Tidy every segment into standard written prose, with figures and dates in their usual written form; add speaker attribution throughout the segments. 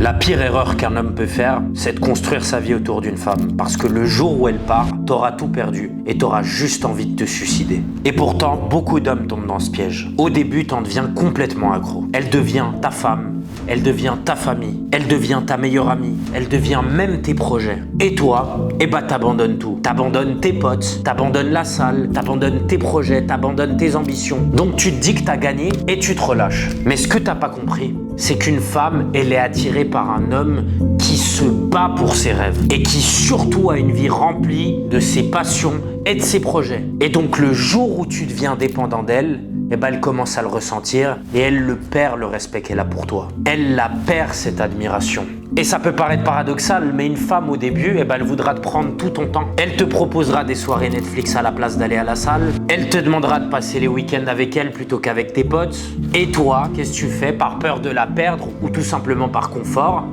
Speaker 1: La pire erreur qu'un homme peut faire, c'est de construire sa vie autour d'une femme. Parce que le jour où elle part, t'auras tout perdu et t'auras juste envie de te suicider. Et pourtant, beaucoup d'hommes tombent dans ce piège. Au début, t'en deviens complètement accro. Elle devient ta femme, elle devient ta famille, elle devient ta meilleure amie, elle devient même tes projets. Et toi, t'abandonnes tout. T'abandonnes tes potes, t'abandonnes la salle, t'abandonnes tes projets, t'abandonnes tes ambitions. Donc tu te dis que t'as gagné et tu te relâches. Mais ce que t'as pas compris, c'est qu'une femme, elle est attirée par un homme qui se bat pour ses rêves et qui surtout a une vie remplie de ses passions et de ses projets. Et donc le jour où tu deviens dépendant d'elle, elle commence à le ressentir et elle le perd le respect qu'elle a pour toi. Elle la perd cette admiration. Et ça peut paraître paradoxal, mais une femme au début, elle voudra te prendre tout ton temps. Elle te proposera des soirées Netflix à la place d'aller à la salle. Elle te demandera de passer les week-ends avec elle plutôt qu'avec tes potes. Et toi, qu'est-ce que tu fais par peur de la perdre ou tout simplement par confort?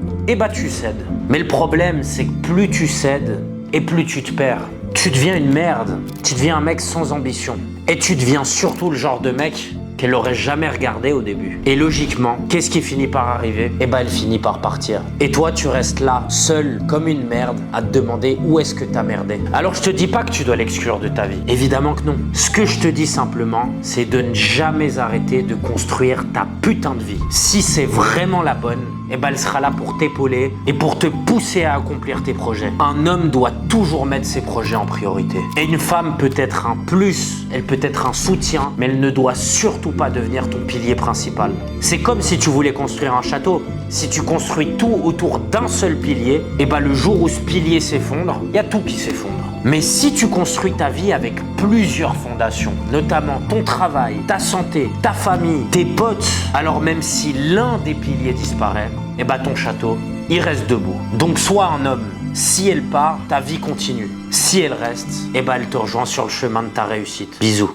Speaker 1: Tu cèdes. Mais le problème, c'est que plus tu cèdes et plus tu te perds. Tu deviens une merde, tu deviens un mec sans ambition. Et tu deviens surtout le genre de mec qu'elle aurait jamais regardé au début. Et logiquement, qu'est-ce qui finit par arriver? Elle finit par partir. Et toi, tu restes là, seul, comme une merde, à te demander où est-ce que t'as merdé. Alors je te dis pas que tu dois l'exclure de ta vie. Évidemment que non. Ce que je te dis simplement, c'est de ne jamais arrêter de construire ta putain de vie. Si c'est vraiment la bonne, elle sera là pour t'épauler et pour te pousser à accomplir tes projets. Un homme doit toujours mettre ses projets en priorité. Et une femme peut être un plus, elle peut être un soutien, mais elle ne doit surtout pas devenir ton pilier principal. C'est comme si tu voulais construire un château. Si tu construis tout autour d'un seul pilier, le jour où ce pilier s'effondre, il y a tout qui s'effondre. Mais si tu construis ta vie avec plusieurs fondations, notamment ton travail, ta santé, ta famille, tes potes, alors même si l'un des piliers disparaît, ton château, il reste debout. Donc sois un homme. Si elle part, ta vie continue. Si elle reste, elle te rejoint sur le chemin de ta réussite. Bisous.